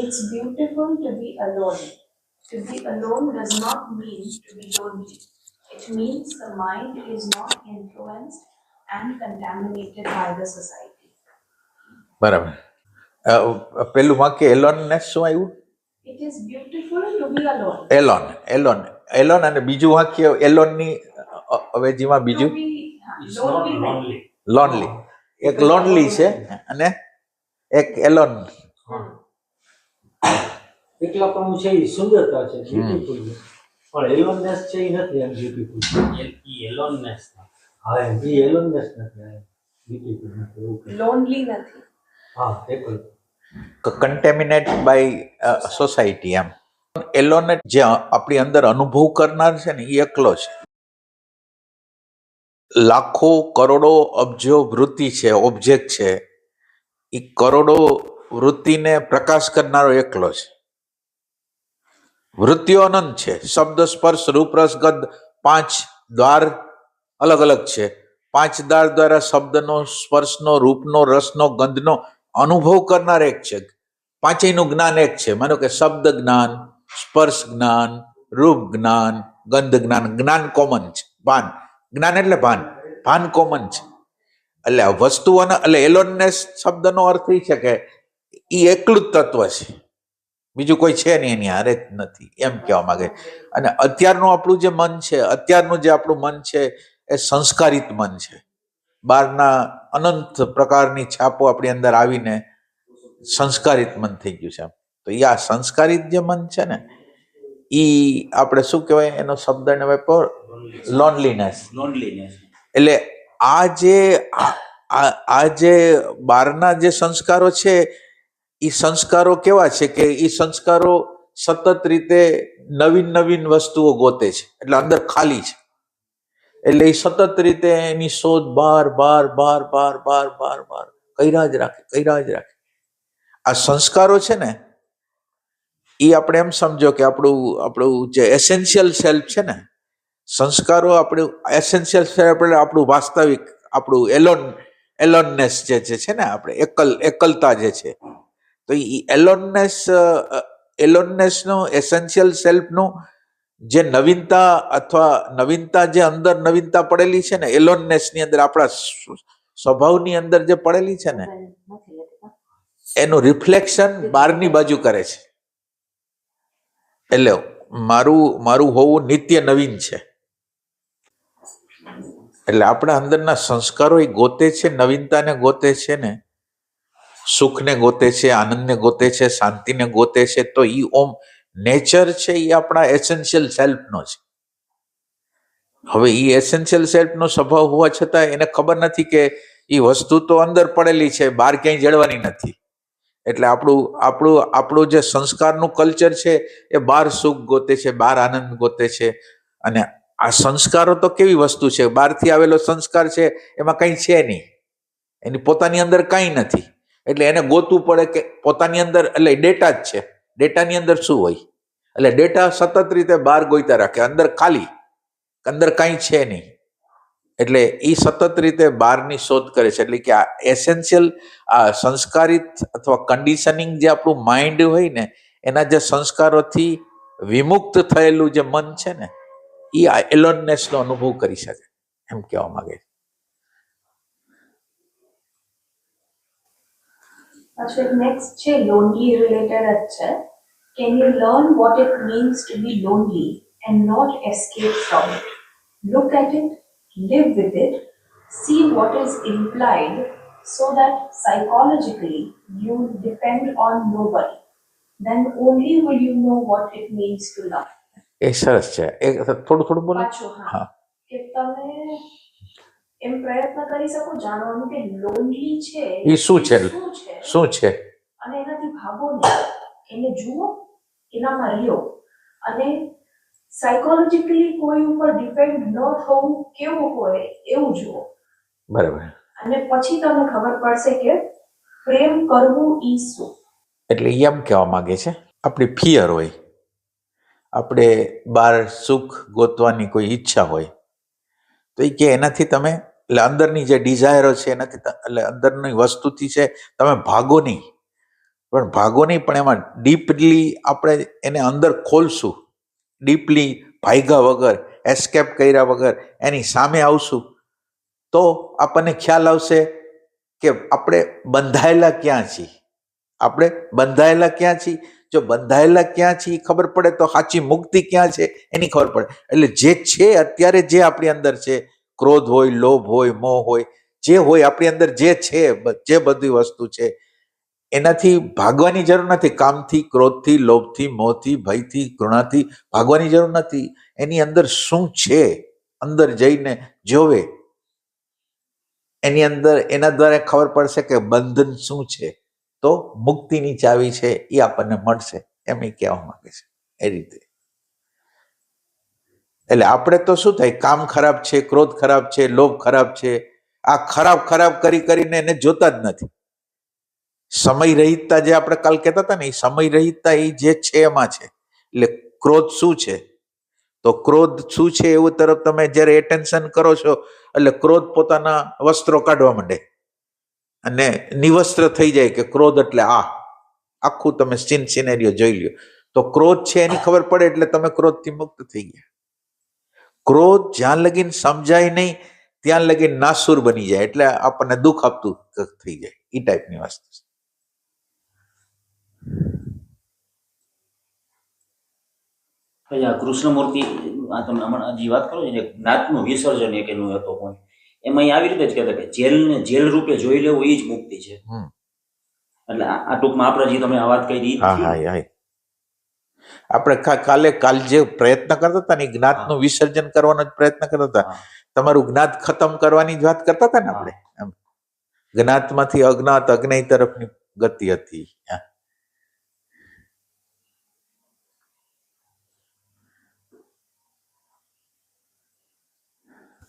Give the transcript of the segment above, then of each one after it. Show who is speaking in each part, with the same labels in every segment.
Speaker 1: It's beautiful to be alone. To be alone does not mean to be lonely. It means the mind is not influenced and contaminated by the society.
Speaker 2: બરાબર. પેલું વાક્ય એલોનનેસ શું આવ્યું?
Speaker 1: It is beautiful to be alone.
Speaker 2: Alone alone alone અને બીજું વાક્ય એલોનની અવેજીમાં
Speaker 1: To
Speaker 2: બીજું
Speaker 1: be lonely.
Speaker 2: લોનલી. એક લોનલી છે અને એક એલોન.
Speaker 3: એકલાપણું છે એ સુંદરતા છે, બ્યુટીફુલ છે, પણ એલોનનેસ છે એ નથી એમ બ્યુટીફુલ.
Speaker 4: એલોનનેસ
Speaker 3: હા એમ એ એલોનનેસ નથી, બ્યુટીફુલ નથી એવું કંઈ.
Speaker 1: Lonely નથી.
Speaker 3: હા એકલ.
Speaker 2: કન્ટેમિનેટ બાય સોસાયટી એમ. એલોન જે આપણી અંદર અનુભવ કરનાર છે ને એ એકલો છે. લાખો કરોડો અબજો વૃત્તિ છે, ઓબ્જેક્ટ છે, એ કરોડો વૃત્તિને પ્રકાશ કરનારો એકલો છે. વૃત્તિઓ અનંત છે. શબ્દ, સ્પર્શ, રૂપ, રસ, ગંધ 5 દ્વાર અલગ અલગ છે. 5 દ્વાર દ્વારા શબ્દનો, સ્પર્શનો, રૂપનો, રસનો, ગંધનો અનુભવ કરનાર એક છે. પાંચેયનું જ્ઞાન એક છે. માનો કે શબ્દ જ્ઞાન, સ્પર્શ જ્ઞાન, રૂપ જ્ઞાન, ગંધ જ્ઞાન. જ્ઞાન કોમન છે. ભાન જ્ઞાન એટલે ભાન, ભાન કોમન છે. એટલે વસ્તુઓના એટલે એલોનનેસ શબ્દનો અર્થ એ છે કે એ એકલું જ તત્વ છે, બીજું કોઈ છે નહીં, એની હારે જ નથી એમ કહેવા માંગે. અને અત્યારનું આપણું જે મન છે, અત્યારનું જે આપણું મન છે એ સંસ્કારિત મન છે. બહારના અનંત પ્રકારની છાપો આપણી અંદર આવીને સંસ્કારિત મન થઈ ગયું છે. તો એ આ સંસ્કારિત જે મન છે ને એ આપણે શું કહેવાય એનો શબ્દ ને લોનલીનેસ. એટલે આ જે બહારના જે સંસ્કારો છે એ સંસ્કારો કેવા છે કે એ સંસ્કારો સતત રીતે નવીન નવીન વસ્તુઓ ગોતે છે, એટલે અંદર ખાલી છે. એટલે એ સતત રીતે એની શોધ બાર કર્યા જ રાખે. આ સંસ્કારો છે ને એ આપણે એમ સમજો કે આપણું જે એસેન્શિયલ સેલ્ફ છે ને, સંસ્કારો આપણું એસેન્શિયલ સેલ્ફ એટલે આપણું વાસ્તવિક, આપણું એલોનનેસ જે છે ને, આપણે એકલતા જે છે. તો એ એલોનનેસનો એસેન્શિયલ સેલ્ફનું જે નવીનતા અથવા નવીનતા જે અંદર નવીનતા પડેલી છે ને એલોનનેસની અંદર, આપણા સ્વભાવની અંદર જે પડેલી છે ને એનું રિફ્લેક્શન બહારની બાજુ કરે છે. એટલે મારું હોવું નિત્ય નવીન છે. એટલે આપણા અંદરના સંસ્કારો એ ગોતે છે, નવીનતાને ગોતે છે ને, સુખને ગોતે છે, આનંદને ગોતે છે, શાંતિને ગોતે છે. તો એ ઓમ નેચર છે એ આપણા એસેન્શિયલ સેલ્ફનો છે. હવે એ એસેન્શિયલ સેલ્ફનો સ્વભાવ હોવા છતાં એને ખબર નથી કે એ વસ્તુ તો અંદર પડેલી છે, બહાર ક્યાંય જળવાની નથી. એટલે આપણું જે સંસ્કારનું કલ્ચર છે એ બહાર સુખ ગોતે છે, બહાર આનંદ ગોતે છે. અને આ સંસ્કારો તો કેવી વસ્તુ છે, બહારથી આવેલો સંસ્કાર છે એમાં કંઈ છે નહીં, એની પોતાની અંદર કંઈ નથી. એટલે એને ગોતવું પડે કે પોતાની અંદર, એટલે ડેટા જ છે. ડેટાની અંદર શું હોય? એટલે ડેટા સતત રીતે બહાર ગોઈતા રાખે, અંદર ખાલી, અંદર કંઈ છે નહીં. એટલે એ સતત રીતે બહારની શોધ કરે છે. એટલે કે આ એસેન્શિયલ આ સંસ્કારિત અથવા કન્ડિશનિંગ જે આપણું માઇન્ડ હોય ને, એના જે સંસ્કારોથી વિમુક્ત થયેલું જે મન છે ને એ આ એલોનનેસનો અનુભવ કરી શકે એમ કહેવા માંગે છે.
Speaker 1: પછી નેક્સ્ટ છે lonely related જ છે. Can you learn what it means to be lonely and not escape from it? Look at it, live with it, see what is implied so that psychologically you depend on nobody. Then only will you know what it means to love.
Speaker 2: એ સરસ છે. થોડું બોલો.
Speaker 1: પાછું હા કે તમે એમ પ્રયત્ન કરી શકો જાણવાનું કે લોનલી છે
Speaker 2: એ શું છે
Speaker 1: અને એનાથી ભાગો નહીં, એને જુઓ, એનામાં રહ્યો, અને સાયકોલોજીકલી કોઈ ઉપર ડિપેન્ડ ન થવું કેવું હોય એવું જુઓ.
Speaker 2: બરાબર.
Speaker 1: અને પછી તમને ખબર પડશે કે પ્રેમ કરવું ઈ શું.
Speaker 2: એટલે એમ કહેવા માંગે છે આપણી ફિયર હોય, આપણે બહાર સુખ ગોતવાની કોઈ ઈચ્છા હોય તો એ કે એનાથી તમે, એટલે અંદરની જે ડિઝાયરો છે એનાથી, એટલે અંદરની વસ્તુથી છે તમે ભાગો નહીં, પણ ભાગો નહીં, પણ એમાં ડીપલી આપણે એને અંદર ખોલશું, ડીપલી ભાગ્યા વગર, એસ્કેપ કર્યા વગર એની સામે આવશું, તો આપણને ખ્યાલ આવશે કે આપણે બંધાયેલા ક્યાં છીએ. આપણે બંધાયેલા ક્યાં છીએ? જો બંધાયેલા ક્યાં છીએ ખબર પડે તો સાચી મુક્તિ ક્યાં છે એની ખબર પડે. એટલે જે છે અત્યારે, જે આપણી અંદર છે, ક્રોધ હોય, લોભ હોય, મોહ હોય, જે હોય આપણી અંદર જે છે, જે બધી વસ્તુ છે, એનાથી ભાગવાની જરૂર નથી. કામથી, ક્રોધથી, લોભથી, મોહથી, ભયથી, ઘૃણાથી ભાગવાની જરૂર નથી. એની અંદર શું છે, અંદર જઈને જોવે, એની અંદર એના દ્વારા ખબર પડશે કે બંધન શું છે, તો મુક્તિની ચાવી છે એ આપણને મળશે, એમ એ કહેવા માંગે છે. એ રીતે એટલે આપણે તો શું થાય, કામ ખરાબ છે, ક્રોધ ખરાબ છે, લોભ ખરાબ છે, આ ખરાબ ખરાબ કરીને એને જોતા જ નથી. સમય રહિતતા જે આપણે કાલ કહેતા હતા ને, એ સમય રહિતતા એ જે છે એમાં છે. એટલે ક્રોધ શું છે, તો ક્રોધ શું છે એવું તરફ તમે જ્યારે એટેન્શન કરો છો, એટલે ક્રોધ પોતાના વસ્ત્રો કાઢવા માંડે અને નિવસ્ત્ર થઈ જાય કે ક્રોધ એટલે આખું તમે સિનેરિયો જોઈ લ્યો, તો ક્રોધ છે એની ખબર પડે એટલે તમે ક્રોધથી મુક્ત થઈ ગયા. ક્રોધ જ્યાં લગીન સમજાય નહીં ત્યાં લગીન નાસુર બની જાય, એટલે આપણને દુઃખ આપતું થઈ જાય. એ ટાઈપની વસ્તુ છે.
Speaker 4: અહીંયા કૃષ્ણમૂર્તિ, આ તમે હમણાં જે વાત કરો છો ને, જ્ઞાતનું વિસર્જન એક એનું હતો point, એમાં આવી રીતે જ કહેતા કે જેલને જેલ રૂપે જોઈ લેવું એ જ મુક્તિ છે. એટલે આ ટૂંકમાં આપણે જે તમે આ વાત કરી,
Speaker 2: આપણે કાલ જે પ્રયત્ન કરતા હતા ને, જ્ઞાતનું વિસર્જન કરવાનો જ પ્રયત્ન કરતા હતા. તમારું જ્ઞાત ખતમ કરવાની જ વાત કરતા હતા ને આપણે. જ્ઞાતમાંથી અજ્ઞાત, અજ્ઞેય તરફની ગતિ હતી.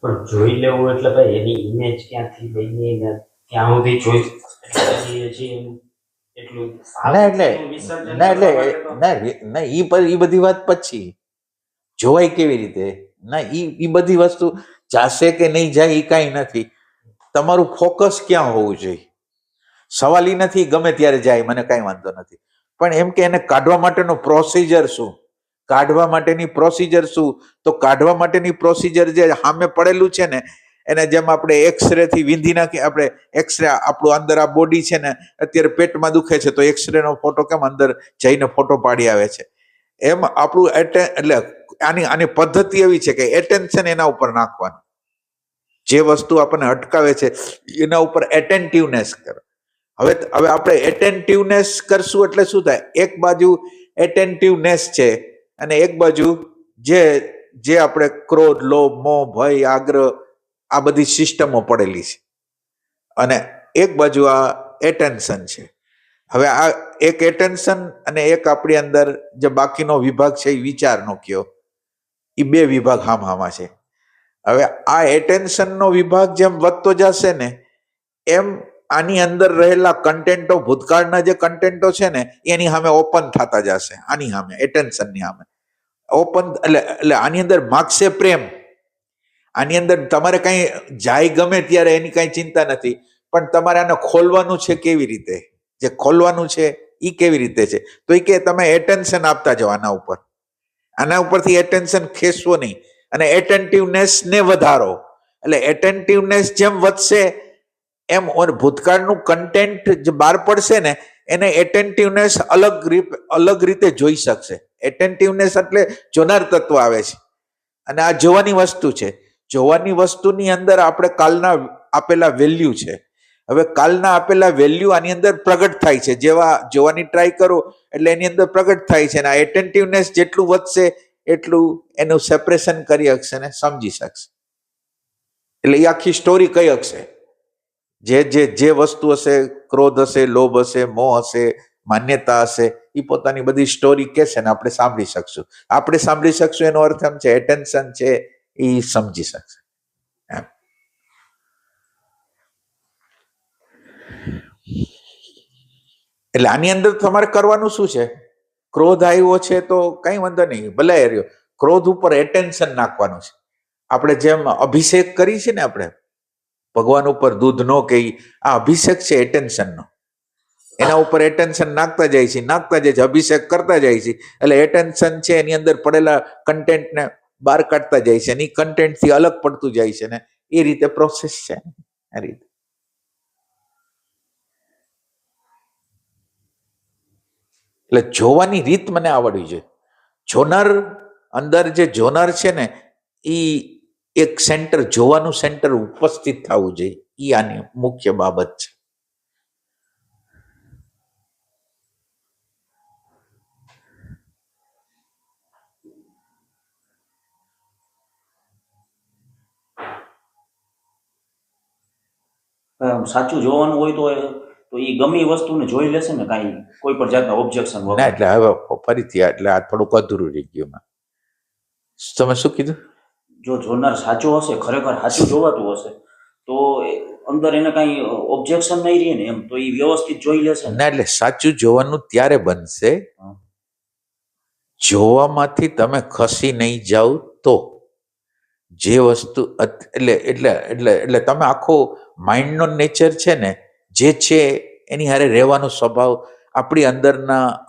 Speaker 3: પણ જોઈ લેવું એટલે ભાઈ એની ઇમેજ ક્યાંથી બની ને ત્યાં સુધી જોઈ છીએ એટલું
Speaker 2: ઈ બધી વાત પછી જોવાય કેવી રીતે ના, ઈ બધી વસ્તુ જાશે કે નહીં જાય એ કાંઈ નથી. તમારું ફોકસ ક્યાં હોવું જોઈએ. સવાલ ઈ નથી ગમે ત્યારે જાય મને કાંઈ વાંધો નથી, પણ એમ કે એને કાઢવા માટેનો પ્રોસિજર શું, કાઢવા માટેની પ્રોસિજર શું, તો કાઢવા માટેની પ્રોસિજર જે સામે પડેલું છે ને, એને જેમ આપણે એક્સરે થી વીંધી નાખી, આપણે એક્સરે આપણું અંદર આ બોડી છે ને, અત્યારે પેટમાં દુખે છે તો એક્સરે નો ફોટો કેમ અંદર જઈને ફોટો પાડી આવે છે, એમ આપણું એટલે આની પદ્ધતિ એવી છે કે એટેન્શન એના ઉપર નાખવાનું. જે વસ્તુ આપણને અટકાવે છે એના ઉપર એટેન્ટિવનેસ કરો. હવે આપણે એટેન્ટિવનેસ કરશું એટલે શું થાય, એક બાજુ એટેન્ટિવનેસ છે અને એક બાજુ જે આપણે ક્રોધ, લોભ, મોહ, ભય, આગ્રહ આ બધી સિસ્ટમો પડેલી છે, અને એક બાજુ આ એટેન્શન છે. હવે આ એક એટેન્શન અને એક આપણી અંદર જે બાકીનો વિભાગ છે એ વિચારનો કયો, એ બે વિભાગ હામહામા છે. હવે આ એટેન્શનનો વિભાગ જેમ વધતો જશે ને, એમ આની અંદર રહેલા કન્ટેન્ટો, ભૂતકાળના જે કન્ટેન્ટો છે ને, એની સામે ઓપન થતા જશે. આની સામે એટેન્શનની સામે ઓપન, એટલે આની અંદર માગશે પ્રેમ. આની અંદર તમારે કઈ જાય ગમે ત્યારે એની કઈ ચિંતા નથી, પણ તમારે આને ખોલવાનું છે કેવી રીતે, જે ખોલવાનું છે એ કેવી રીતે છે, તો એ કે તમે એટેન્શન આપતા જાઓ આના ઉપર, આના ઉપરથી એટેન્શન ખેંચવો નહીં અને એટેન્ટિવનેસ ને વધારો. એટલે એટેન્ટિવનેસ જેમ વધશે એમ ભૂતકાળનું કન્ટેન્ટ જે બહાર પડશે ને, એને એટેન્ટિવનેસ અલગ રીતે જોઈ શકશે. એટેન્ટિવનેસ એટલે જોનાર તત્વ આવે છે, અને આ જોવાની વસ્તુ છે. જોવાની વસ્તુની અંદર આપણે કાલના આપેલા વેલ્યુ છે. હવે કાલના આપેલા વેલ્યુ આની અંદર પ્રગટ થાય છે. જેવા જોવાની ટ્રાય કરો એટલે એની અંદર પ્રગટ થાય છે, અને આ એટેન્ટિવનેસ જેટલું વધશે એટલું એનું સેપરેશન કરી શકશે ને સમજી શકશે. એટલે એ આખી સ્ટોરી કહી શકશે. જે વસ્તુ હશે, ક્રોધ હશે, લોભ હશે, મોહ હશે, માન્યતા હશે, એ પોતાની બધી સ્ટોરી કહેશે ને આપણે સાંભળી શકશું. આપણે સાંભળી શકશું એનો અર્થ એમ છે એટેન્શન છે એ સમજી શકશે એમ. એટલે આની અંદર તમારે કરવાનું શું છે, ક્રોધ આવ્યો છે તો કઈ વાંધો નહીં, ભલે રહ્યો, ક્રોધ ઉપર એટેન્શન નાખવાનું છે. આપણે જેમ અભિષેક કરી છે ને, આપણે ભગવાન ઉપર દૂધ નો કહી, આ અભિષેક છે એટેન્શનનો. એના ઉપર એટેન્શન નાખતા જાય છે, અભિષેક કરતા જાય છે, એટલે એટેન્શન છે એની અંદર પડેલા કન્ટેન્ટને બહાર કાઢતા જાય છે, એની કન્ટેન્ટથી અલગ પડતું જાય છે ને એ રીતે પ્રોસેસ છે આ રીતે. એટલે જોવાની રીત મને આવડવી જોઈએ. જોનર અંદર જે જોનર છે ને એ એક સેન્ટર, જોવાનું સેન્ટર ઉપસ્થિત થવું જોઈએ. એ આની મુખ્ય બાબત છે.
Speaker 4: સાચું જોવાનું હોય તો એ ગમે એ વસ્તુને જોઈ લેશે ને, કાંઈ કોઈ પણ જાતના ઓબ્જેક્શન
Speaker 2: ના
Speaker 4: વગર.
Speaker 2: એટલે હવે ફરીથી એટલે આ થોડુંક અધૂરું રહી ગયું. તમે શું કીધું?
Speaker 4: જો જોનાર સાચો હશે, ખરેખર સાચું જોવાતું હશે, તો અંદર એને કાંઈ ઓબ્જેક્શન નહીં રહે ને, એમ તો એ વ્યવસ્થિત જોઈ લેશે ને.
Speaker 2: ના એટલે સાચું જોવાનું ત્યારે બનશે જોવામાંથી તમે ખસી નહીં જાઓ તો. જે વસ્તુ એટલે એટલે એટલે એટલે તમે આખો માઇન્ડનો નેચર છે ને જે છે એની હારે રહેવાનો સ્વભાવ, આપણી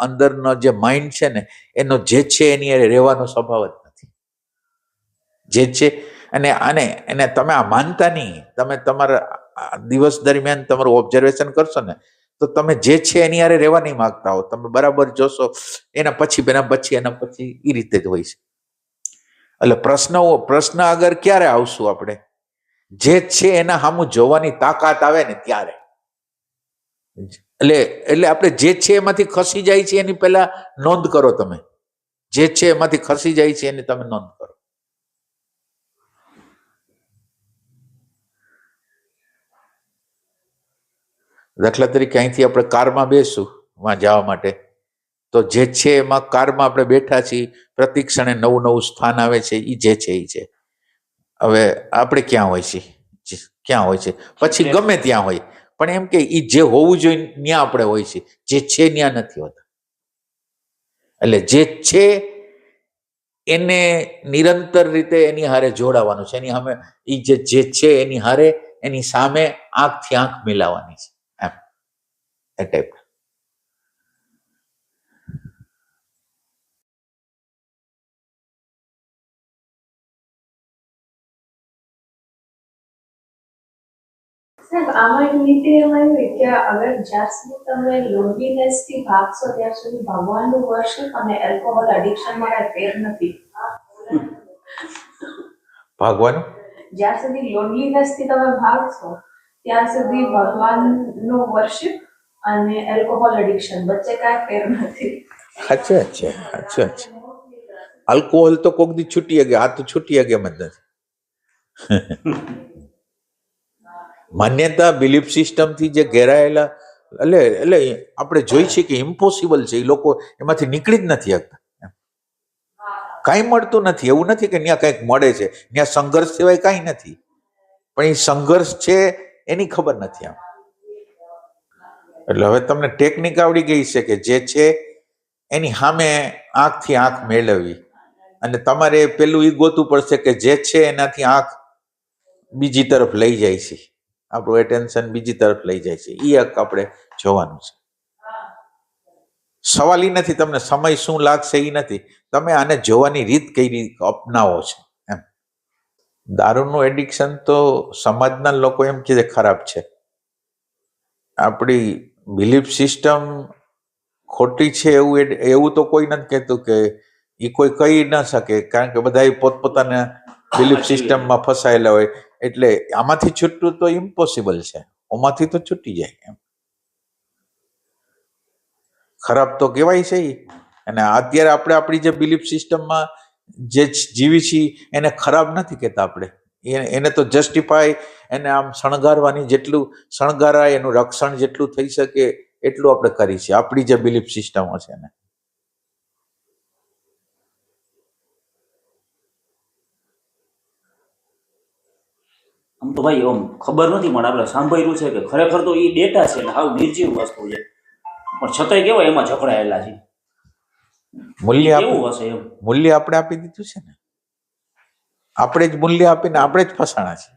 Speaker 2: અંદરનો જે માઇન્ડ છે ને એનો જે છે એની હારે રહેવાનો સ્વભાવ જ નથી. જે છે અને એને તમે આ માનતા નહીં. તમે તમારા દિવસ દરમિયાન તમારું ઓબ્ઝર્વેશન કરશો ને તો તમે જે છે એની હારે રહેવા નહીં માગતા હો. તમે બરાબર જોશો એના પછી એ રીતે જ હોય છે. એટલે પ્રશ્ન આગળ ક્યારે આવશું આપણે? જે છે એના સામું જોવાની તાકાત આવે ને ત્યારે. એટલે આપણે જે છે એમાંથી ખસી જાય છે એની પહેલા નોંધ કરો. તમે જે છે એમાંથી ખસી જાય છે એની તમે નોંધ કરો. દાખલા તરીકે અહીંથી આપણે કારમાં બેસું વાં જવા માટે, તો જે છે એમાં કારમાં આપણે બેઠા છીએ, પ્રતિ ક્ષણે નવું સ્થાન આવે છે, એ જે છે એ છે. હવે આપણે ક્યાં હોય છે પછી ગમે ત્યાં હોય, પણ એમ કે એ જે હોવું જોઈએ ત્યાં આપણે હોય છે, જે છે ત્યાં નથી હોતા. એટલે જે છે એને નિરંતર રીતે એની હારે જોડાવાનું છે. એની સામે એ જે છે એની હારે એની સામે આંખથી આંખ મિલાવવાની છે, એમ એ ટાઈપ.
Speaker 1: સાહેબ આમાં એક નીતિ એમ આવી કે અગર જ્યાં સુધી તમે લોનલીનેસ થી ભાગશો ત્યાં સુધી ભગવાનનું વર્શિપ અને એલ્કોહોલ એડિક્શન માં કઈ ફેર નથી.
Speaker 2: ભાગવાનું
Speaker 1: જ્યાં સુધી લોનલીનેસ થી તમે ભાગશો ત્યાં સુધી ભગવાનનું વર્શિપ અને એલ્કોહોલ એડિક્શન વચ્ચે કાંઈ ફેર નથી.
Speaker 2: સાચું છે. આલ્કોહોલ તો કોક દી છૂટી ગયા, આ તો છૂટી ગયા જ નથી. માન્યતા બિલીફ સિસ્ટમથી જે ઘેરાયેલા એટલે આપણે જોઈ છે કે ઇમ્પોસિબલ છે. એ લોકો એમાંથી નીકળી જ નથી શકતા. કાંઈ મળતું નથી. એવું નથી કે ત્યાં કંઈક મળે છે, ત્યાં સંઘર્ષ સિવાય કાંઈ નથી. પણ એ સંઘર્ષ છે એની ખબર નથી આમ. એટલે હવે તમને ટેકનિક આવડી ગઈ છે કે જે છે એની સામે આંખથી આંખ મેળવવી, અને તમારે પેલું એ ગોતવું પડશે કે જે છે એનાથી આંખ બીજી તરફ લઈ જાય છે, આપણું એટેન્શન બીજી તરફ લઈ જાય છે. એ એક આપણે જોવાનું છે. સવાલ એ નથી તમને સમય શું લાગશે, એ નથી, તમે આને જોવાની રીત કઈ રીતે અપનાવો છે એમ. દારૂનું એડિક્શન તો સમાજના લોકો એમ કે ખરાબ છે. આપણી બિલીફ સિસ્ટમ ખોટી છે એવું તો કોઈ નથી કહેતું કે એ કોઈ કહી ન શકે, કારણ કે બધા પોતપોતાના બિલીફ સિસ્ટમમાં ફસાયેલા હોય. એટલે આમાંથી છૂટવું તો ઇમ્પોસિબલ છે. આમાંથી તો છૂટી જાય એમ. ખરાબ તો કહેવાય છે. અને અત્યારે આપણે આપણી જે બિલીફ સિસ્ટમમાં જે જીવી છીએ એને ખરાબ નથી કહેતા આપણે. એને તો જસ્ટિફાય, એને આમ શણગારવાની, જેટલું શણગારાય એનું રક્ષણ જેટલું થઈ શકે એટલું આપણે કરી છીએ આપણી જે બિલીફ સિસ્ટમો છે એને.
Speaker 4: આમ તો ભાઈ આમ ખબર નથી, પણ આપણે સાંભળ્યું છે કે ખરેખર તો એ ડેટા છે ને હાવ નિર્જીવ વસ્તુ છે, પણ છતાંય કેવાય એમાં જકડાયેલા છે.
Speaker 2: મૂલ્ય
Speaker 4: કેવું હશે એમ?
Speaker 2: મૂલ્ય આપણે આપી દીધું છે ને. આપણે જ મૂલ્ય આપીને આપણે જ ફસાણા છે.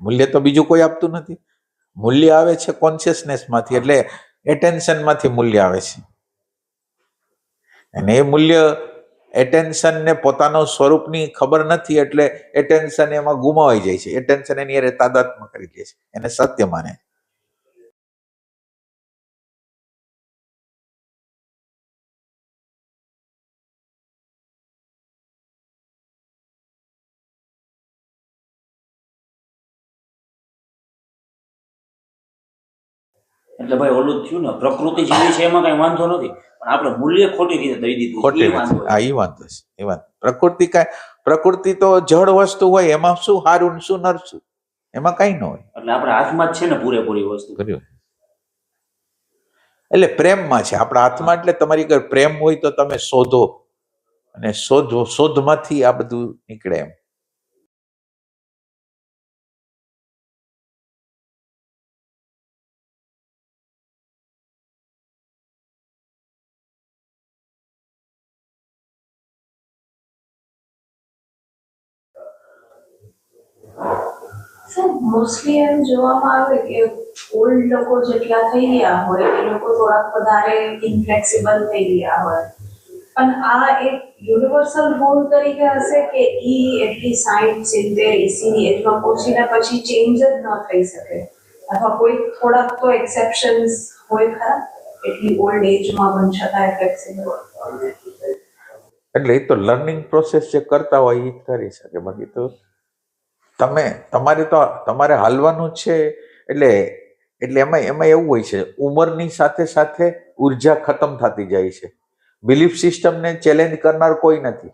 Speaker 2: મૂલ્ય તો બીજું કોઈ આપતું નથી. મૂલ્ય આવે છે કોન્શિયસનેસમાંથી. એટલે એટેન્શનમાંથી મૂલ્ય આવે છે, અને એ મૂલ્ય એટેન્શનને પોતાનું સ્વરૂપની ખબર નથી એટલે એટેન્શન એમાં ગુમાવાઈ જાય છે. એટેન્શન એની હારે તાદાત્મ્ય કરી લે છે, એને સત્ય માને.
Speaker 4: એટલે ભાઈ ઓલું જ થયું ને, પ્રકૃતિ જેવી છે એમાં કઈ વાંધો નથી, પણ આપણે મૂલ્ય ખોટી રીતે દઈ દીધું
Speaker 2: ખોટી
Speaker 4: એ વાંધો
Speaker 2: રીતે. હા, એ વાંધો છે, એ વાંધો. પ્રકૃતિ તો જળ વસ્તુ હોય, એમાં શું સારું ને શું નરસું, એમાં કઈ ન હોય.
Speaker 4: એટલે આપણા હાથમાં જ છે ને પૂરેપૂરી વસ્તુ.
Speaker 2: કર્યું એટલે પ્રેમમાં છે આપણા હાથમાં. એટલે તમારી ઘર પ્રેમ હોય તો તમે શોધો, અને શોધમાંથી આ બધું નીકળે એમ.
Speaker 1: સર મોસ્ટલી એમ જોવામાં આવે કે ઓલ્ડ લોકો જેટલા થઈ ગયા હોય એ લોકો થોડાક વધારે ઇનફ્લેક્સિબલ થઈ ગયા હોય, પણ આ એક યુનિવર્સલ રૂલ તરીકે હશે કે ઈ એટલી 60-70-80 એજમાં પહોંચીને પછી ચેન્જ જ ન થઈ શકે, અથવા કોઈ થોડાક તો એક્સેપ્શન્સ હોય ખરા એટલી ઓલ્ડ એજમાં પણ છતાં ફ્લેક્સિબલ?
Speaker 2: એટલે એ તો લર્નિંગ પ્રોસેસ જે કરતા હોય એ જ કરી શકે, બાકી તો તમારે હાલવાનું છે. એટલે એમાં એવું હોય છે, ઉંમરની સાથે સાથે ઉર્જા ખતમ થતી જાય છે. બિલીફ સિસ્ટમને ચેલેન્જ કરનાર કોઈ નથી.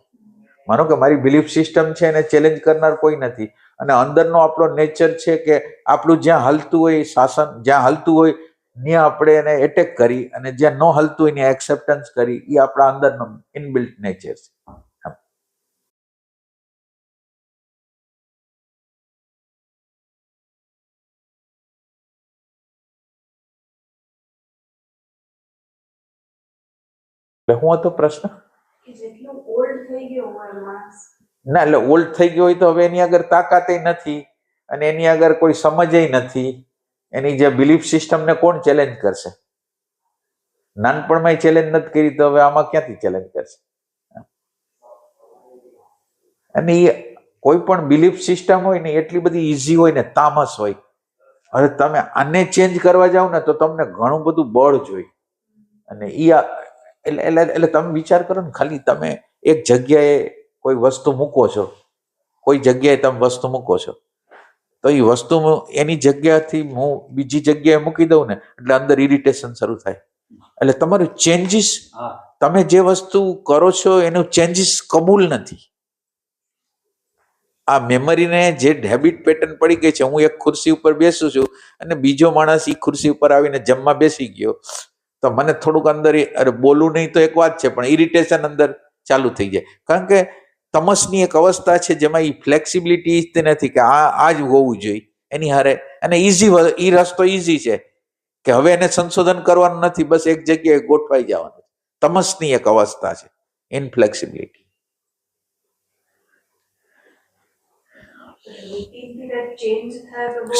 Speaker 2: માનો કે મારી બિલીફ સિસ્ટમ છે એને ચેલેન્જ કરનાર કોઈ નથી, અને અંદરનો આપણો નેચર છે કે આપણું જ્યાં હાલતું હોય શાસન, જ્યાં હાલતું હોય ત્યાં આપણે એને એટેક કરી, અને જ્યાં ન હાલતું હોય ત્યાં એક્સેપ્ટન્સ કરી, એ આપણા અંદરનો ઇનબિલ્ટ નેચર છે. એટલે હું હતો પ્રશ્ન?
Speaker 1: કે જેટલું ઓલ્ડ થઈ ગયો હોય માણસ.
Speaker 2: ના, એટલે ઓલ્ડ થઈ ગયો હોય તો હવે એની આગળ તાકાત નથી, અને એની આગળ કોઈ સમજ નથી. એની જે બિલીફ સિસ્ટમને કોણ ચેલેન્જ કરશે? નાનપણમાં ચેલેન્જ નથી કરી તો હવે આમાં ક્યાંથી ચેલેન્જ કરશે? અને એ કોઈ પણ બિલીફ સિસ્ટમ હોય ને એટલી બધી ઈઝી હોય ને, તામસ હોય. હવે તમે આને ચેન્જ કરવા જાવ ને તો તમને ઘણું બધું બળ જોઈએ, અને એટલે તમે વિચાર કરો ને, ખાલી તમે એક જગ્યાએ કોઈ વસ્તુ મૂકો છો, કોઈ જગ્યાએ તમે વસ્તુ મૂકો છો, તો એ વસ્તુ એની જગ્યાથી હું બીજી જગ્યાએ મૂકી દઉં ને એટલે અંદર ઇરિટેશન શરૂ થાય. એટલે તમારું ચેન્જીસ, તમે જે વસ્તુ કરો છો એનું ચેન્જીસ કબૂલ નથી. આ મેમરીને જે હેબિટ પેટર્ન પડી ગઈ છે, હું એક ખુરશી ઉપર બેસું છું અને બીજો માણસ એ ખુરશી ઉપર આવીને જમવા બેસી ગયો, તો મને થોડુંક અંદર બોલવું નહીં તો એક વાત છે, પણ ઇરિટેશન અંદર ચાલુ થઈ જાય. કારણ કે તમસની એક અવસ્થા છે જેમાં એ ફ્લેક્સિબિલિટી નથી કે આ જ હોવું જોઈએ એની હારે, અને ઈ રસ્તો ઈઝી છે કે હવે એને સંશોધન કરવાનું નથી, બસ એક જગ્યાએ ગોઠવાઈ જવાનું. તમસની એક અવસ્થા છે, ઇનફ્લેક્સિબિલિટી.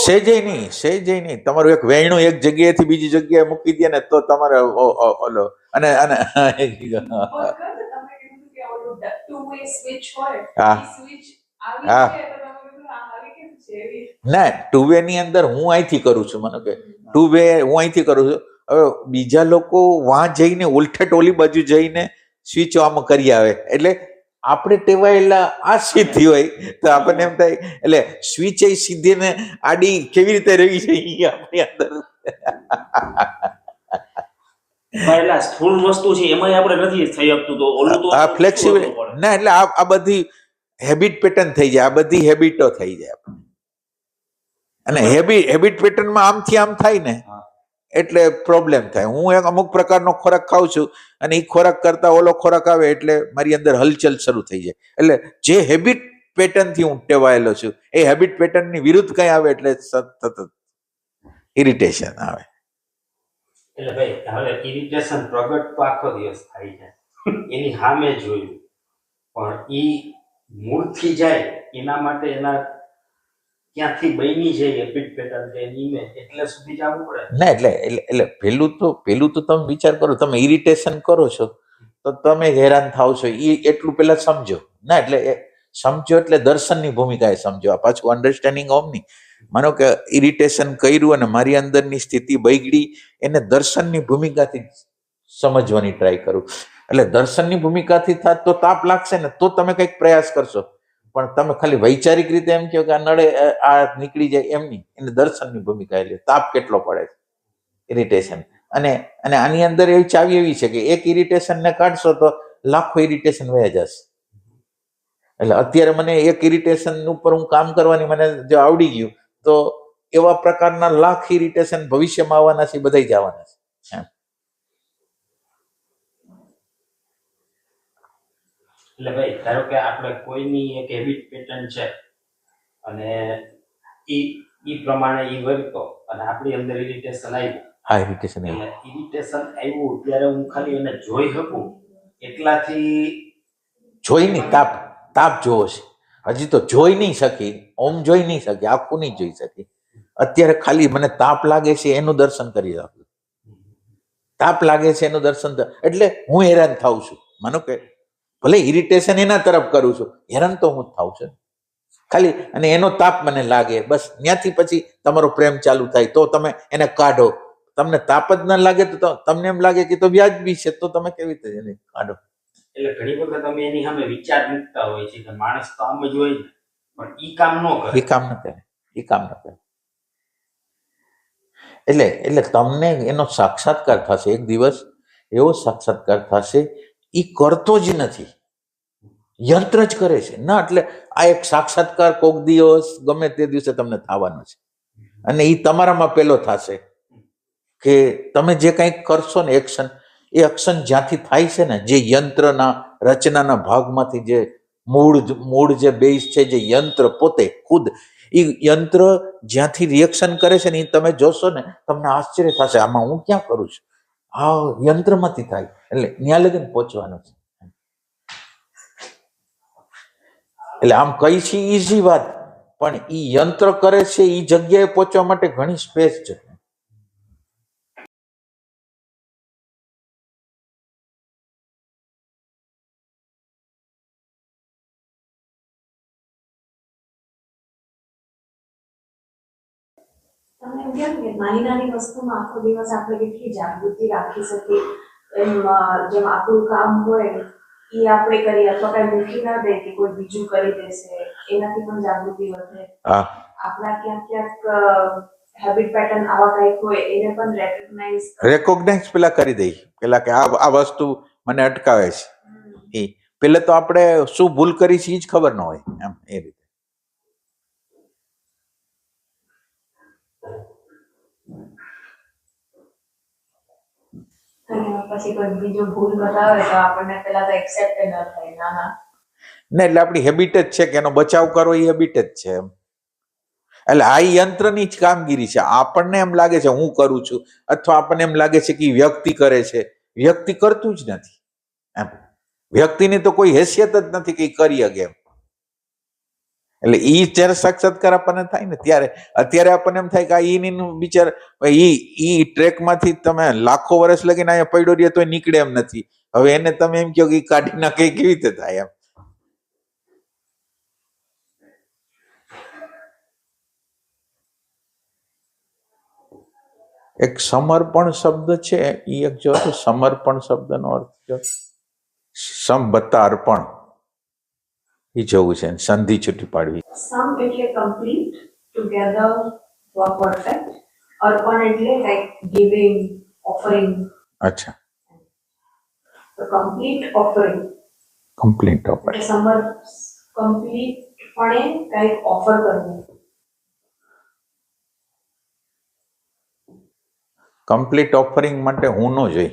Speaker 2: સેજે નહીં. તમારું એક વેણું એક જગ્યાએથી બીજી જગ્યાએ મૂકી દે ને તો તમારે ઓલો અને ના, ટુ વે ની અંદર હું અહીંથી કરું છું, મને કે ટુ વે હું અહીંથી કરું છું. હવે બીજા લોકો વાં જઈને ઉલટેટ ઓલી બાજુ જઈને સ્વિચ આમ કરી આવે, એટલે આપણે ટેવાયેલા આ સીધી હોય તો આપણને એમ થાય, એટલે સ્વિચ એ સીધી ને આડી કેવી રીતે રહી છે એ આપણી અંદર.
Speaker 4: એટલે સ્થૂળ વસ્તુ છે એમાં આપણે નથી થઈ શકતું, તો ઓલું તો
Speaker 2: આ ફ્લેક્સિબલ ના, એટલે આ બધી હેબિટ પેટર્ન થઈ જાય, આ બધી હેબિટો થઈ જાય. અને હેબિટ પેટર્નમાં આમથી આમ થાય ને એટલે પ્રોબ્લેમ થાય. હું એક અમુક પ્રકારનો ખોરાક ખાઉં છું અને એ ખોરાક કરતા ઓલો ખોરાક આવે એટલે મારી અંદર હલચલ શરૂ થઈ જાય. એટલે જે હેબિટ પેટર્ન થી હું ટેવાયેલો છું એ હેબિટ પેટર્ન ની વિરુદ્ધ કઈ આવે એટલે સતત ઇરિટેશન આવે.
Speaker 3: એટલે ભાઈ હવે ઇરિટેશન પ્રગટ તો આખો દિવસ થાય છે, એની સામે જોયું, પણ ઈ મૂળથી જાય એના માટે એના ક્યાંથી બની છે હેબિટ પેટર્ન કે ઇમેજ એટલે સુધી જવું પડે.
Speaker 2: ના એટલે પેલું તો તમે વિચાર કરો, તમે ઇરિટેશન કરો છો તો તમે હેરાન થાવ છો, એ એટલું પેલા સમજો. ના એટલે સમજો એટલે દર્શનની ભૂમિકા એ સમજો. આ પાછું અન્ડરસ્ટેન્ડિંગ ઓમની. માનો કે ઇરિટેશન કર્યું અને મારી અંદરની સ્થિતિ બગડી, એને દર્શનની ભૂમિકાથી સમજવાની ટ્રાય કરું. એટલે દર્શનની ભૂમિકાથી થાત તો તાપ લાગશે ને તો તમે કંઈક પ્રયાસ કરશો, પણ તમે ખાલી વૈચારિક રીતે એમ કહો કે આ નડે આ નીકળી જાય એમ નહીં. એને દર્શનની ભૂમિકા એટલે તાપ કેટલો પડે છે, ઇરિટેશન. અને આની અંદર એવી ચાવી એવી છે કે એક ઇરિટેશનને કાઢશો તો લાખો ઇરિટેશન વયા જશે. એટલે અત્યારે મને એક ઇરિટેશન ઉપર હું કામ કરવાની મને જો આવડી ગયું તો એવા પ્રકારના લાખ ઇરિટેશન ભવિષ્યમાં આવવાના છે, બધા જવાના છે.
Speaker 3: એટલે ભાઈ ધારો કે આપણે કોઈની એક હેબિટ પેટર્ન છે અને ઈ પ્રમાણે ઈ વર્તો અને આપણી અંદર ઇરિટેશન આવ્યું.
Speaker 2: હા, ઇરિટેશન
Speaker 3: એટલે ઇરિટેશન આવ્યું ત્યારે હું ખાલી એને જોઈ શકું એટલાથી
Speaker 2: જોઈ નહીં, તાપ જોવો છે. હજી તો જોઈ નહીં શકી, ઓમ જોઈ નહીં શકી, આખું નહીં જોઈ શકી. અત્યારે ખાલી મને તાપ લાગે છે એનું દર્શન કરી રાખું. તાપ લાગે છે એનું દર્શન, એટલે હું હેરાન થાઉં છું. માનો કે ભલે ઇરિટેશન એના તરફ કરું છું, હેરાન તો હું જ થાઉં છું ખાલી. અને એનો તાપ મને લાગે, બસ ત્યાંથી પછી તમારો પ્રેમ ચાલુ થાય તો તમે એને કાઢો. તમને તાપ જ ના લાગે તો તમને એમ લાગે કે તો વ્યાજબી છે, તો તમે કેવી રીતે એને કાઢો?
Speaker 3: એટલે ઘણી વખત અમે એની સામે વિચાર મૂકતા હોય છે કે માણસ તો આમ જ હોય, પણ ઈ કામ ન કરે.
Speaker 2: એ કામ ન કરે. એટલે તમને એનો સાક્ષાત્કાર થશે. એક દિવસ એવો સાક્ષાત્કાર થશે, એ કરતો જ નથી, યંત્ર જ કરે છે. ના એટલે આ એક સાક્ષાત્કાર કોક દિવસ ગમે તે દિવસે તમને થવાનો છે. અને એ તમારામાં પેલો થશે કે તમે જે કંઈક કરશો ને એક્શન, એ એક્શન જ્યાંથી થાય છે ને, જે યંત્રના રચનાના ભાગમાંથી જે મૂળ જે બેઝ છે, જે યંત્ર પોતે ખુદ, એ યંત્ર જ્યાંથી રિએક્શન કરે છે ને, એ તમે જોશો ને તમને આશ્ચર્ય થશે, આમાં હું ક્યાં કરું છું, આ યંત્રમાંથી થાય. એટલે ત્યાં લગીને પહોંચવાનું છે. એટલે આમ કઈ છે ઈઝી વાત, પણ ઈ યંત્ર કરે છે એ જગ્યાએ પહોંચવા માટે ઘણી સ્પેસ છે.
Speaker 1: તમે એમ કહો કે નાની નાની વસ્તુમાં આખો દિવસ આપણે કેટલી જાગૃતિ રાખી શકીએ, એમ જેમ આપણું કામ હોય એ આપણે કરીએ, અથવા કઈ મૂકી ના દે કે કોઈ બીજું કરી દેશે, એનાથી પણ જાગૃતિ વધે. આપણા ક્યાંક હેબિટ પેટર્ન આવા કંઈક હોય એને પણ રેકોગ્નાઇઝ
Speaker 2: પેલા કરી દઈ, પેલા કે આ વસ્તુ મને અટકાવે છે. એ પેલા તો આપણે શું ભૂલ કરી છે એ જ ખબર ન હોય, એમ એ રીતે.
Speaker 1: પછી કોઈ બીજો ભૂલ બતાવે તો આપણને પેલા તો એક્સેપ્ટ ન થાય. ના
Speaker 2: એટલે આપણી હેબિટ જ છે કે એનો બચાવ કરો, એ હેબિટ જ છે એમ. એટલે આ યંત્રની જ કામગીરી છે. આપણને એમ લાગે છે હું કરું છું, અથવા આપણને એમ લાગે છે કે વ્યક્તિ કરે છે, વ્યક્તિ કરતું જ નથી એમ. વ્યક્તિની તો કોઈ હેસિયત જ નથી કે કરી શકે એમ. એટલે ઈ જ્યારે સાક્ષાત્કાર આપણને થાય ને ત્યારે અત્યારે આપણને એમ થાય કે આ ઈનું બિચાર ઈ ટ્રેકમાંથી તમે લાખો વર્ષ લગીને અહીંયા પડ્યો રહ્યો તો નીકળે એમ નથી. હવે એને તમે એમ કહો કે કાઢી નાખે, કેવી રીતે થાય એમ? એક સમર્પણ શબ્દ છે, એ એક જો સમર્પણ શબ્દનો અર્થ જો સમબત્તા અર્પણ, એ જવું છે, સંધિ છૂટી પાડવી.
Speaker 1: સમ એટલે કમ્પ્લીટ, ટુગેધર ફોર પરફેક્ટ. અર્પણ એટલે લાઈક ગિવિંગ, ઓફરિંગ.
Speaker 2: અચ્છા,
Speaker 1: તો કમ્પ્લીટ ઓફરિંગ.
Speaker 2: કમ્પ્લીટ ઓફરિંગ,
Speaker 1: કમ્પ્લીટપણે કંઈક ઓફર કરવું.
Speaker 2: કમ્પ્લીટ ઓફરિંગ માટે હું ન જોઈ,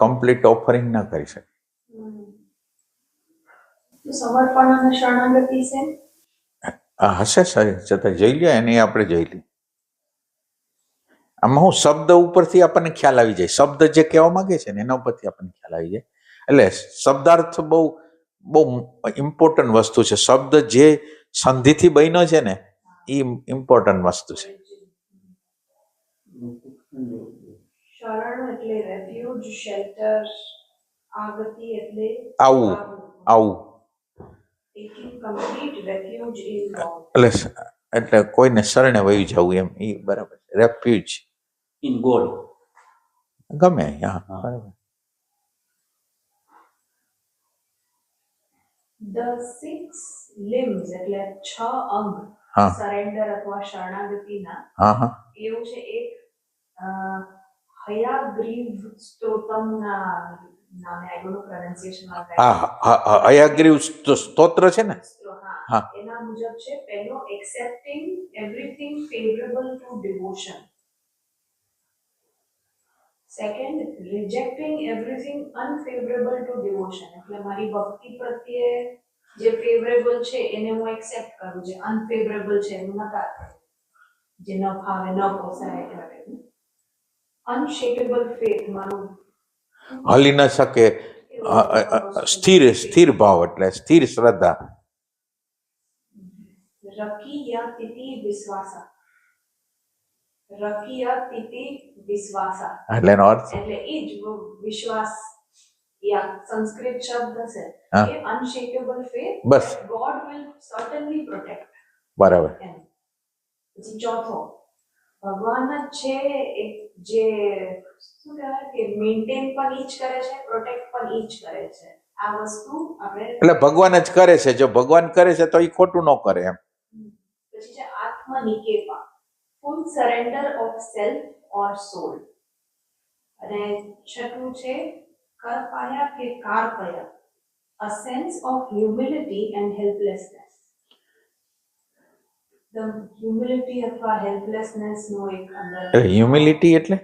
Speaker 2: કમ્પ્લીટ ઓફરિંગ ના કરી શકે.
Speaker 1: સમર્પણ અને શરણાગતિ છે.
Speaker 2: હશે સારી છતાં જોઈ લે, એને આપણે જોઈ લઈએ. આમાં હું શબ્દ ઉપરથી આપણને ખ્યાલ આવી જાય, શબ્દ જે કહેવા માંગે છે ને એના ઉપરથી આપણને ખ્યાલ આવી જાય. એટલે શબ્દાર્થ બહુ બહુ ઇમ્પોર્ટન્ટ વસ્તુ છે. શબ્દ જે સંધિથી બન્યો છે ને એ ઇમ્પોર્ટન્ટ વસ્તુ છે.
Speaker 1: શરણ એટલે રેફ્યુજ, શેલ્ટર. આગતિ એટલે
Speaker 2: આવું આવું
Speaker 1: ટેકિંગ કમ્પ્લીટ રેફ્યુજ ઇન ગોડ.
Speaker 2: એટલે કોઈને શરણે વયું જવું એમ, એ બરાબર. રેફ્યુજ
Speaker 4: ઇન ગોડ.
Speaker 2: ગમે. હા, બરાબર.
Speaker 1: The 6 limbs એટલે 6 અંગ
Speaker 2: હા
Speaker 1: સરેન્ડર અથવા શરણાગતિના
Speaker 2: હા હા
Speaker 1: એવું છે. એક હયાગ્રીવ સ્ત્રોતમના નામે, I don't know pronunciation of that.
Speaker 2: Hayagriva સ્તોત્ર છે ને.
Speaker 1: હા,
Speaker 2: હા.
Speaker 1: એના મુજબ છે પહેલો accepting everything favourable to devotion. Second rejecting everything unfavourable to devotion. એટલે મારી ભક્તિ પ્રત્યે જે ફેવરેબલ છે એને હું એક્સેપ્ટ કરું, જે અનફેવરેબલ છે એનું નકાર કરું, જે ન ફાવે ન પોસાય એટલે. અનશેકેબલ ફેથ, મારું
Speaker 2: હલી ન શકે. સ્થિર ભાવ એટલે સ્થિર શ્રદ્ધા.
Speaker 1: રકીય તિતિ વિશ્વાસા. રકીય તિતિ વિશ્વાસા
Speaker 2: એટલે એનો અર્થ
Speaker 1: એટલે એ જ વિશ્વાસ, યા સંસ્કૃત શબ્દ છે
Speaker 2: હા.
Speaker 1: એ અનશેકેબલ ફેથ.
Speaker 2: બસ.
Speaker 1: God will certainly protect.
Speaker 2: બરાબર.
Speaker 1: પછી ચોથો ભગવાન જ છે એક જે શું કહેવાય કે મેન્ટેન પણ ઈ જ કરે છે, પ્રોટેક્ટ પણ ઈ જ કરે છે. આ વસ્તુ આપણે
Speaker 2: એટલે ભગવાન જ કરે છે. જો ભગવાન કરે છે તો એ ખોટું ન કરે એમ.
Speaker 1: પછી છે આત્મનિકેપા, ફૂલ સરેન્ડર ઓફ સેલ્ફ ઓર સોલ. અને છઠ્ઠું છે કરપાયા કે કાર્પયા, a sense of humility and helplessness. The humility અથવા helplessness નો એક અંદર
Speaker 2: હ્યુમિલિટી એટલે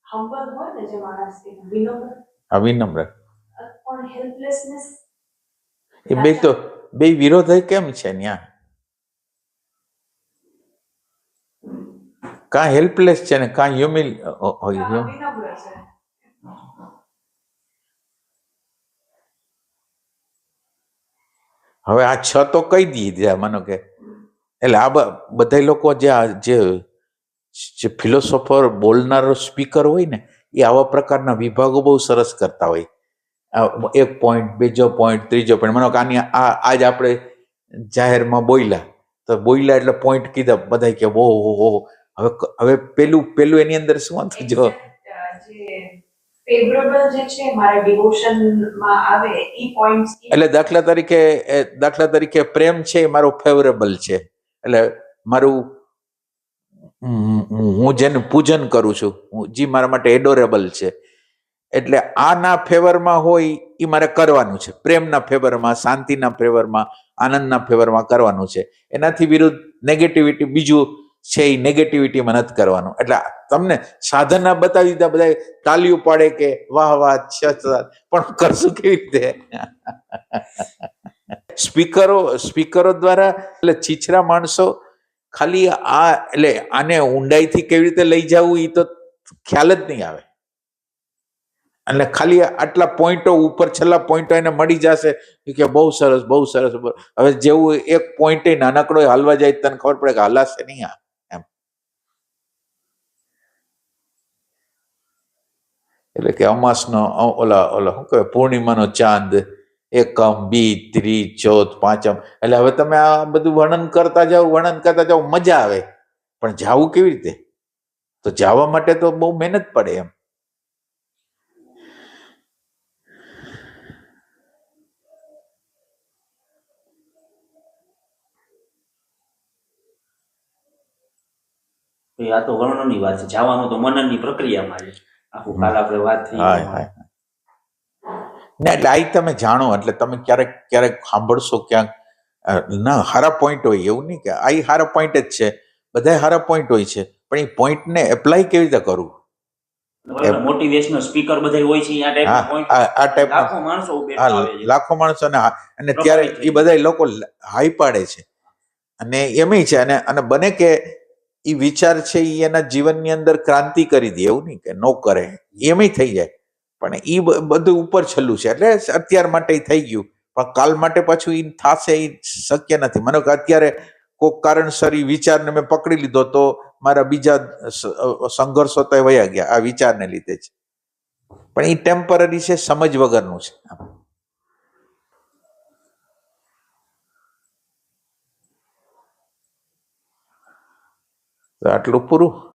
Speaker 1: હમ્બલ હોય ને, જે માણસ વિનમ્ર,
Speaker 2: અવિનમ્ર.
Speaker 1: પણ હેલ્પલેસનેસ
Speaker 2: એ બે વિરોધ કેમ છે ન્યા? કાં હેલ્પલેસ છે ને કાં
Speaker 1: વિનમ્ર છે.
Speaker 2: હવે આ 6 તો કહી દીધા માનો કે. એટલે આ બધા લોકો જે ફિલોસોફર બોલનારો સ્પીકર હોય ને, એ આવા પ્રકારના વિભાગો બહુ સરસ કરતા હોય. એક પોઈન્ટ, બીજો પોઈન્ટ, ત્રીજો પોઈન્ટ. માનો કે આની આજ આપણે જાહેરમાં બોલ્યા તો બોલ્યા એટલે પોઈન્ટ કીધા બધા કે ઓ હવે પેલું એની અંદર શું હતું? જો
Speaker 1: જે ફેવરેબલ જે છે મારા ડિવોશનમાં આવે ઈ પોઈન્ટ્સ.
Speaker 2: એટલે દાખલા તરીકે પ્રેમ છે એ મારો ફેવરેબલ છે. એટલે મારું હું જેનું પૂજન કરું છું, જે મારા માટે એડોરેબલ છે, એટલે આના ફેવરમાં હોય એ મારે કરવાનું છે. પ્રેમના ફેવરમાં, શાંતિના ફેવરમાં, આનંદના ફેવરમાં કરવાનું છે. એનાથી વિરુદ્ધ નેગેટિવિટી બીજું છે એ નેગેટિવિટીમાં નથી કરવાનું. એટલે તમને સાધના બતાવી દીધા, બધા તાલીઓ પાડે કે વાહ વાહ, પણ કરશું કેવી રીતે? સ્પીકરો દ્વારા એટલે છીછરા માણસો ખાલી એટલે આને ઊંડાઈથી કેવી રીતે લઈ જવું એ તો ખ્યાલ જ નહીં આવે. એટલે ખાલી આટલા પોઈન્ટો ઉપર છેલ્લા પોઈન્ટો એને મળી જશે કે બહુ સરસ બહુ સરસ. હવે જેવું એક પોઈન્ટ નાનકડો હાલવા જાય તને ખબર પડે કે હાલાશે નહીં આ એમ. એટલે કે અમાસનો ઓલા શું કહેવાય, પૂર્ણિમાનો ચાંદ, એકમ, બી, ત્રી, ચોથ, પાંચમ. એટલે હવે તમે આ બધું વર્ણન કરતા જાઓ, મજા આવે. પણ જાવું કેવી રીતે? તો જવા માટે તો બહુ મહેનત પડે એમ.
Speaker 4: આ તો વર્ણનની વાત છે. જવાનું તો મનનની પ્રક્રિયામાં છે. આખું કાલ આપણે વાત થઈ.
Speaker 2: એટલે આ તમે જાણો એટલે તમે ક્યારેક સાંભળશો ક્યાંક ના સારા પોઈન્ટ હોય, એવું નહીં કે આ સારા પોઈન્ટ જ છે, બધા સારા પોઈન્ટ હોય છે, પણ એ પોઈન્ટને એપ્લાય કેવી રીતે કરવું?
Speaker 4: મોટિવેશનલ સ્પીકર બધા હોય છે આ ટાઈપના લાખો માણસો
Speaker 2: લાખો માણસો અને ત્યારે એ બધા લોકો હાઈ પાડે છે. અને એમય છે અને બને કે એ વિચાર છે એ એના જીવનની અંદર ક્રાંતિ કરી દે, એવું નહીં કે નો કરે, એમય થઈ જાય. પણ એ બધું ઉપર છેલ્લું છે. એટલે અત્યાર માટે થઈ ગયું, પણ કાલ માટે પાછું એ થશે એ શક્ય નથી. મને કે અત્યારે કોઈક કારણસર ઈ વિચારને મેં પકડી લીધો તો મારા બીજા સંઘર્ષો તો વયા ગયા આ વિચારને લીધે જ. પણ એ ટેમ્પરરી છે, સમજ વગરનું છે. તો આટલું પૂરું.